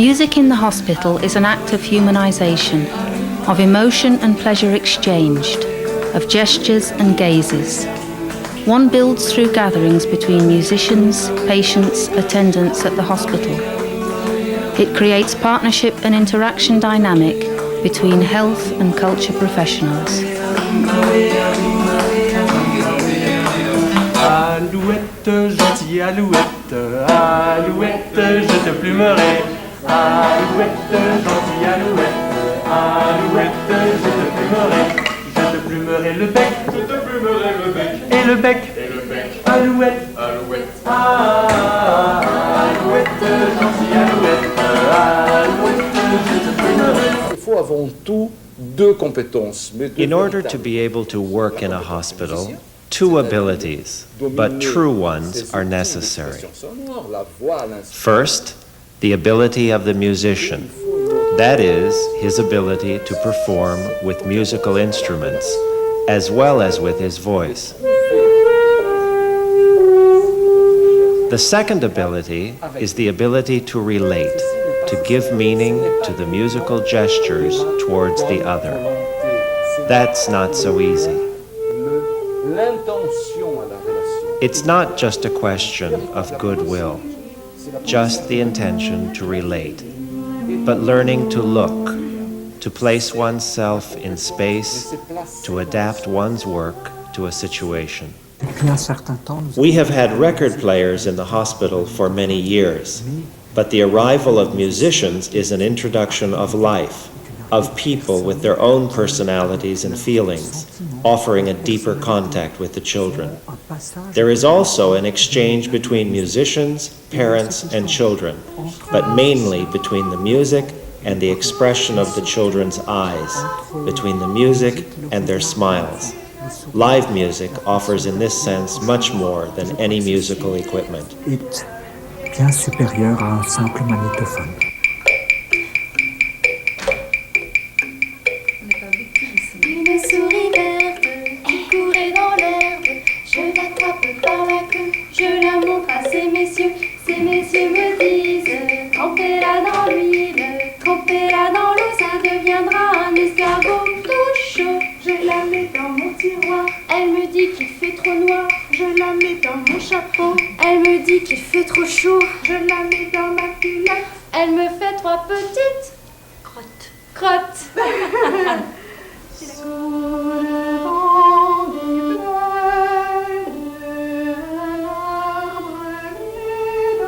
Music in the hospital is an act of humanization, of emotion and pleasure exchanged, of gestures and gazes. One builds through gatherings between musicians, patients, attendants at the hospital. It creates partnership and interaction dynamic between health and culture professionals. Alouette, gentille alouette, alouette, je te plumerai. Alouette, gentille alouette, alouette, je te plumerai. Je te plumerai le bec, je te plumerai le bec. Et le bec, alouette, alouette, alouette, gentille alouette, alouette, je te plumerai. Il faut avant tout deux compétences. In order to be able to work in a hospital, two abilities, but true ones, are necessary. First, the ability of the musician. That is, his ability to perform with musical instruments, as well as with his voice. The second ability is the ability to relate, to give meaning to the musical gestures towards the other. That's not so easy. It's not just a question of goodwill, just the intention to relate, but learning to look, to place oneself in space, to adapt one's work to a situation. We have had record players in the hospital for many years, but the arrival of musicians is an introduction of life, of people with their own personalities and feelings, offering a deeper contact with the children. There is also an exchange between musicians, parents, and children, but mainly between the music and the expression of the children's eyes, between the music and their smiles. Live music offers in this sense much more than any musical equipment. Est bien supérieur à un simple magnétophone. Une souris verte qui courait dans l'herbe, je l'attrape par la queue, je la montre à ces messieurs me disent, trempez-la dans l'huile, trempez-la dans l'eau, ça deviendra un escargot tout chaud. Je la mets dans mon tiroir, elle me dit qu'il fait trop noir, je la mets dans mon chapeau, elle me dit qu'il fait trop chaud, je la mets dans ma culotte, elle me fait trois petites crottes. Sous le vent du bleu de l'arbre dédanier,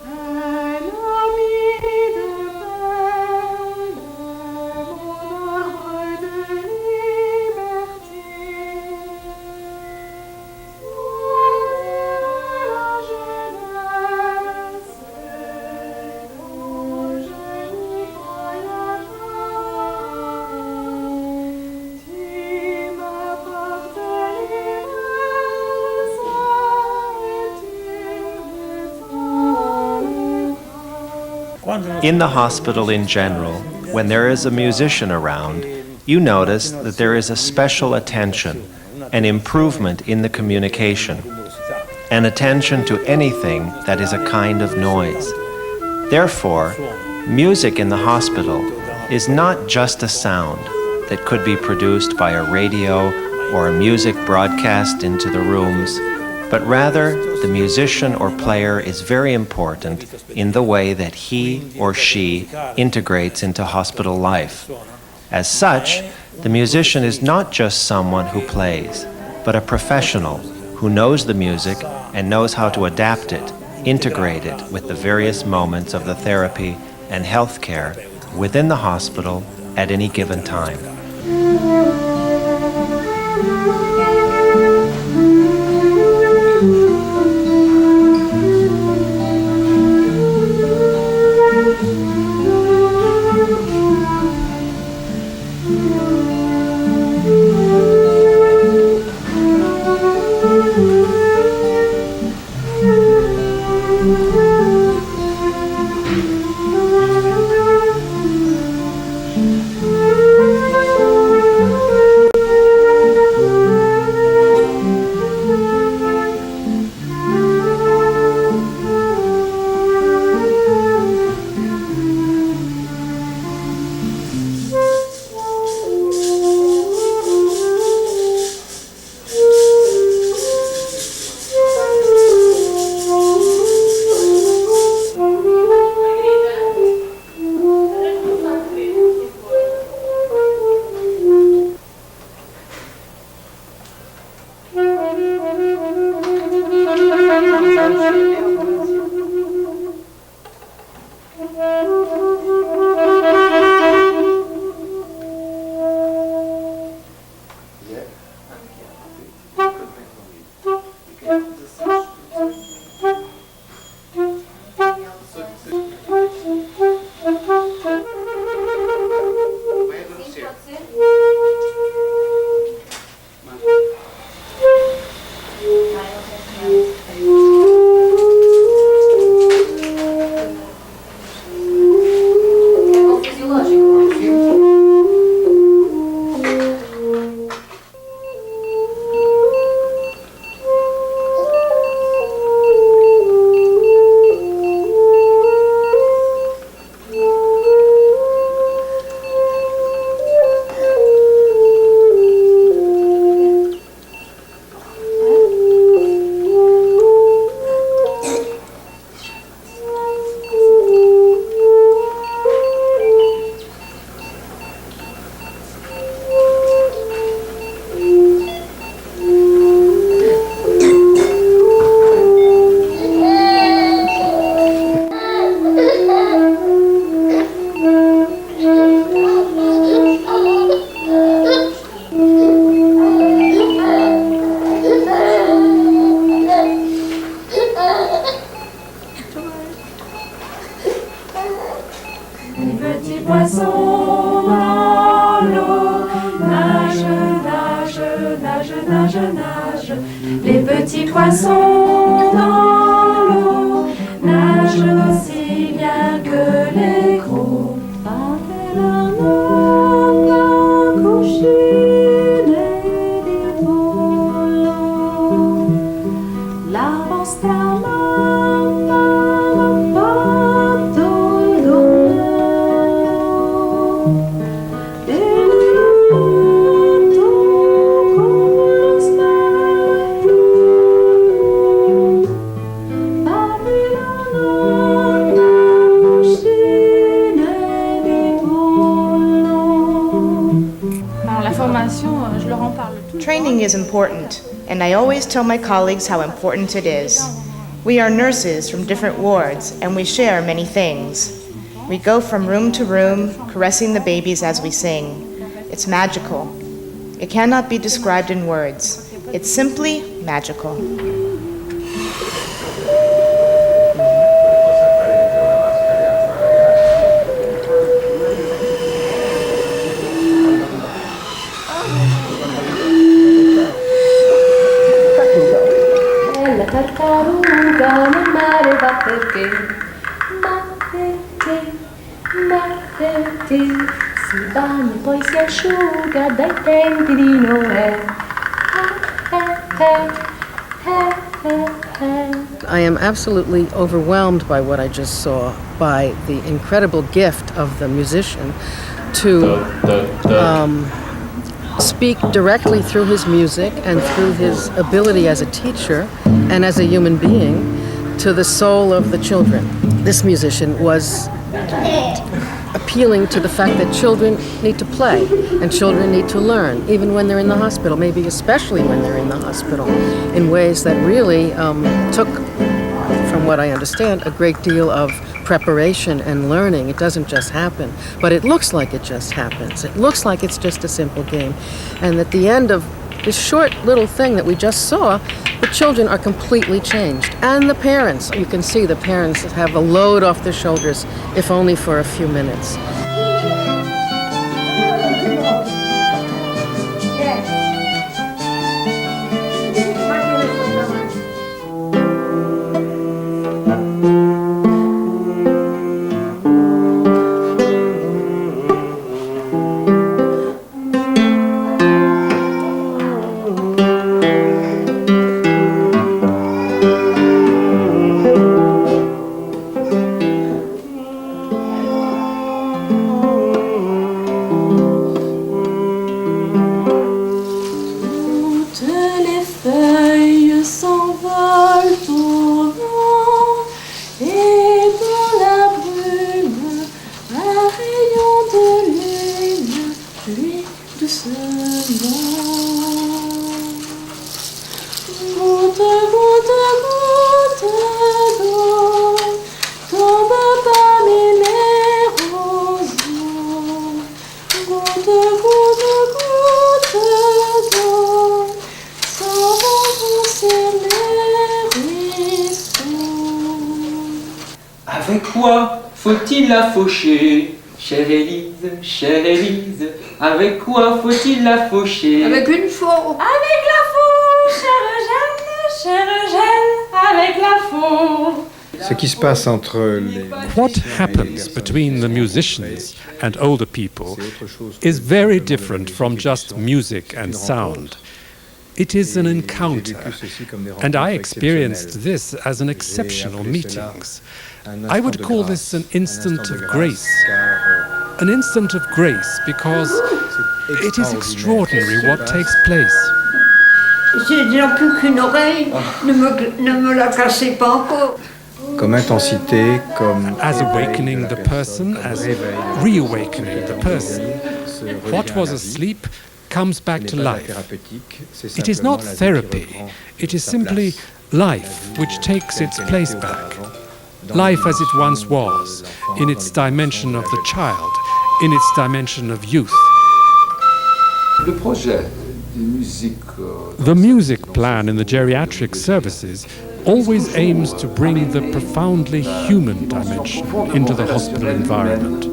un ami de peine, mon arbre de liberté. La jeunesse dont je n'y croyais pas. In the hospital in general, when there is a musician around, you notice that there is a special attention, an improvement in the communication, an attention to anything that is a kind of noise. Therefore, music in the hospital is not just a sound that could be produced by a radio or a music broadcast into the rooms, but rather the musician or player is very important in the way that he or she integrates into hospital life. As such, the musician is not just someone who plays, but a professional who knows the music and knows how to adapt it, integrate it with the various moments of the therapy and health care within the hospital at any given time. poissons dans l'eau nagent aussi bien que les gros. Training is important, and I always tell my colleagues how important it is. We are nurses from different wards, and we share many things. We go from room to room, caressing the babies as we sing. It's magical. It cannot be described in words. It's simply magical. Tartaruga nel mare battete, battete, battete, si bagna e poi si asciuga dai tempi di Noè. I am absolutely overwhelmed by what I just saw, by the incredible gift of the musician to speak directly through his music and through his ability as a teacher and as a human being to the soul of the children. This musician was appealing to the fact that children need to play and children need to learn, even when they're in the hospital, maybe especially when they're in the hospital, in ways that really took, from what I understand, a great deal of preparation and learning. It doesn't just happen, but it looks like it just happens. It looks like it's just a simple game. And at the end of this short little thing that we just saw, the children are completely changed. And the parents, you can see the parents have a load off their shoulders, if only for a few minutes. Avec quoi faut-il la faucher, chère Élise, avec quoi faut-il la faucher? Avec une faux. Avec la faux, chère Eugène, avec la faux. Ce qui se passe entre les What happens between the musicians and older people is very different from just music and sound. It is an encounter, and I experienced this as an exceptional meetings. I would call this an instant of grace. An instant of grace because it is extraordinary what takes place. J'ai plus qu'une oreille, ne me la cassez pas encore. Comme intensité, comme as awakening the person, as reawakening the person. What was asleep comes back to life. It is not therapy, it is simply life which takes its place back. Life as it once was, in its dimension of the child, in its dimension of youth. The music plan in the geriatric services always aims to bring the profoundly human dimension into the hospital environment.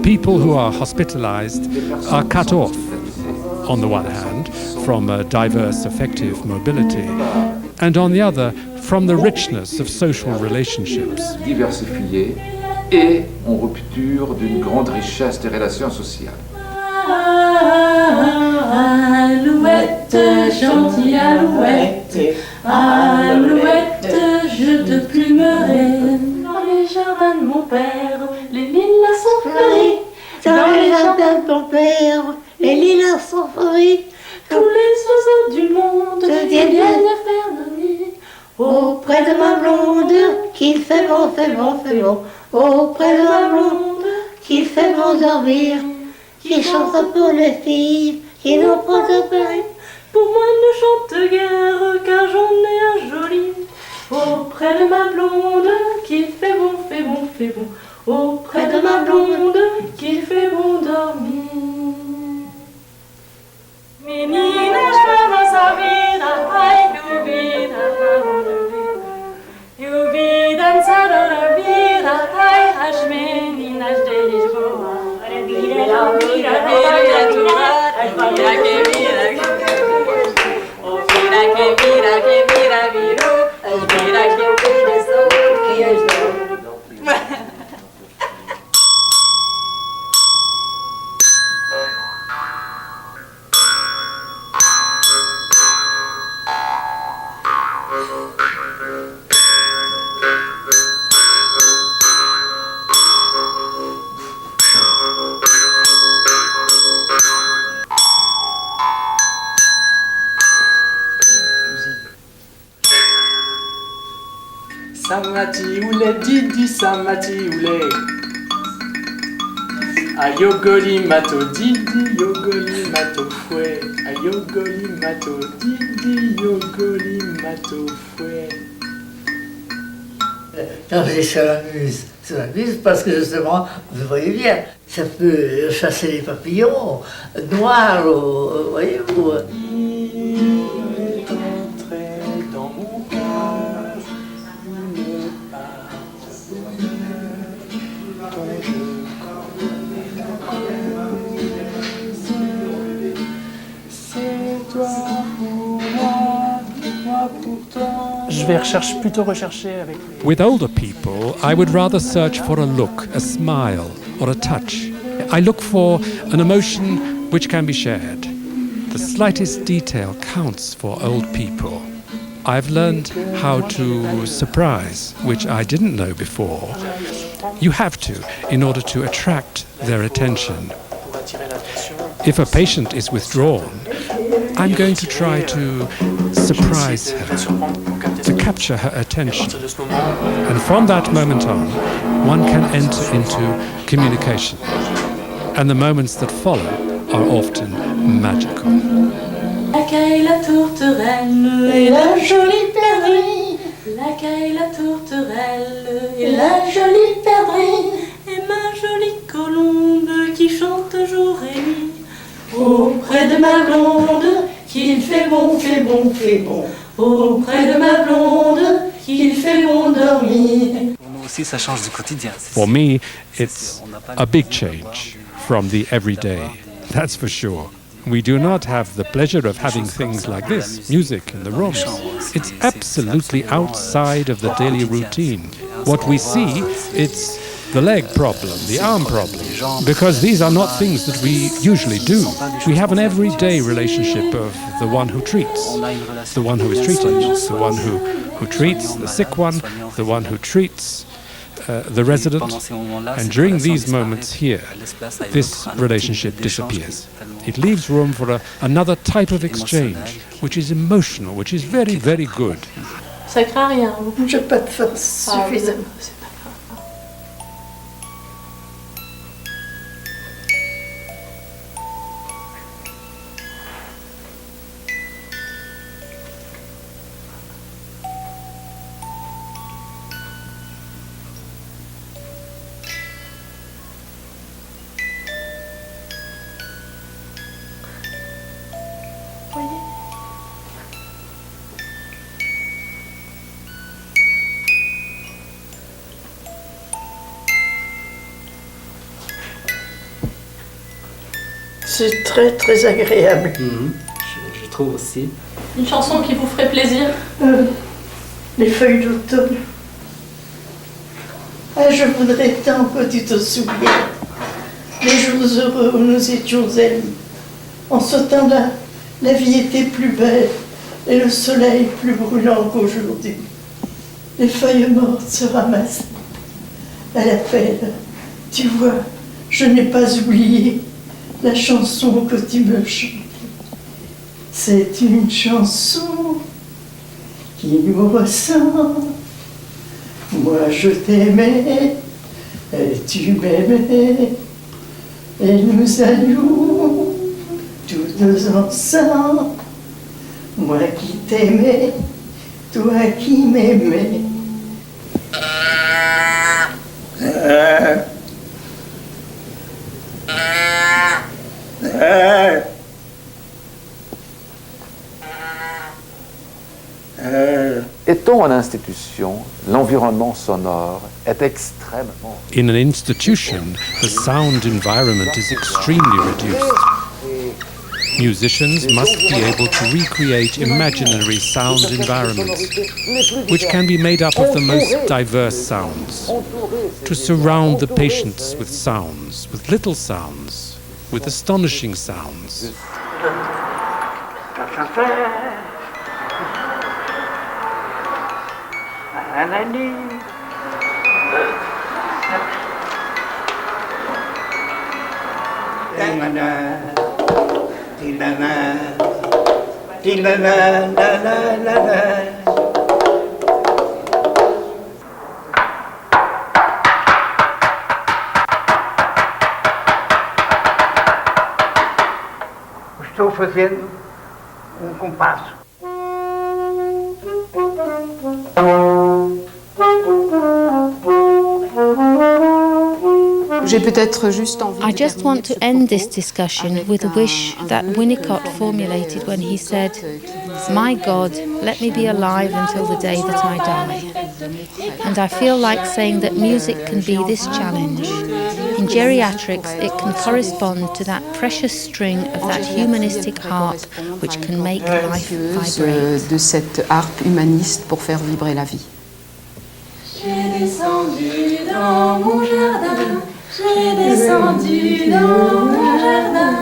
People who are hospitalized are cut off, on the one hand, from a diverse affective mobility, and on the other, from the richness of social relationships. Diversifiés et en rupture d'une grande richesse des relations sociales. Alouette, gentille alouette, alouette, je te plumerai. Dans les jardins de mon père, les lilas sont fleuris. Dans les jardins de mon père, les lilas sont fleuris. Tous les oiseaux du monde viennent faire nos nids. Auprès de ma blonde, qu'il fait bon, fait bon, fait bon. Auprès de ma blonde, qu'il fait bon dormir. Qui chante pour les filles, qui n'ont pas de peine. Pour moi ne chante guère, car j'en ai un joli. Auprès de ma blonde, qu'il fait bon, fait bon, fait bon. Auprès de ma blonde, qu'il fait bon dormir. Meninas, vamos a vida, ai, vida, dançando na vida, ai, as meninas de Lisboa. Mira, mira, Samati oulé, didi samati oulé. A yogoli mato, didi yogoli mato fouet. A yogoli mato, didi yogoli mato fouet. Quand je dis ça m'amuse parce que justement, vous voyez bien, ça peut chasser les papillons noirs, voyez-vous. With older people, I would rather search for a look, a smile, or a touch. I look for an emotion which can be shared. The slightest detail counts for old people. I've learned how to surprise, which I didn't know before. You have to, in order to attract their attention. If a patient is withdrawn, I'm going to try to surprise her, to capture her attention. And from that moment on, one can enter into communication. And the moments that follow are often magical. Laquelle la tourterelle et la jolie perdrix. Laquelle la tourterelle et la jolie perdrix. Et ma jolie colombe qui chante jour et nuit. Auprès de ma blonde, qu'il fait bon, fait bon, fait bon. Auprès de ma blonde, qu'il fait bon dormir. For me, it's a big change from the everyday, that's for sure. We do not have the pleasure of having things like this, music in the rooms. It's absolutely outside of the daily routine. What we see, it's the leg problem, the arm problem, because these are not things that we usually do. We have an everyday relationship of the one who treats, the one who is treated, the one who treats the sick one, the one who treats the resident, and during these moments here, this relationship disappears. It leaves room for another type of exchange, which is emotional, which is very, very good. Ça craint rien. J'ai pas de force suffisamment. C'est très très agréable. Je trouve aussi. Une chanson qui vous ferait plaisir? Les feuilles d'automne. Ah, je voudrais tant que tu te souviennes. Les jours heureux où nous étions amis. En ce temps-là, la vie était plus belle et le soleil plus brûlant qu'aujourd'hui. Les feuilles mortes se ramassaient à la pelle. Tu vois, je n'ai pas oublié la chanson que tu me chantais. C'est une chanson qui nous ressemble. Moi je t'aimais et tu m'aimais. Et nous allions tous deux ensemble. Moi qui t'aimais, toi qui m'aimais. Étant en institution, l'environnement sonore est extrêmement... In an institution, the sound environment is extremely reduced. Musicians must be able to recreate imaginary sound environments, which can be made up of the most diverse sounds, to surround the patients with sounds, with little sounds, with astonishing sounds. Estou fazendo compasso. I just want to end this discussion with a wish that Winnicott formulated when he said, "My God, let me be alive until the day that I die." And I feel like saying that music can be this challenge. In geriatrics, it can correspond to that precious string of that humanistic harp which can make life vibrate. De cette harpe humaniste pour faire vibrer la vie. J'ai descendu dans mon jardin, j'ai descendu dans mon jardin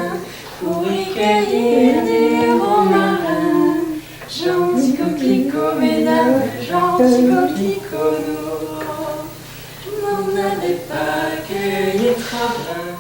pour y cueillir du romarin. Gentil coquelicot, mesdames, gentil coquelicot, je n'en avais pas cueilli trop bien.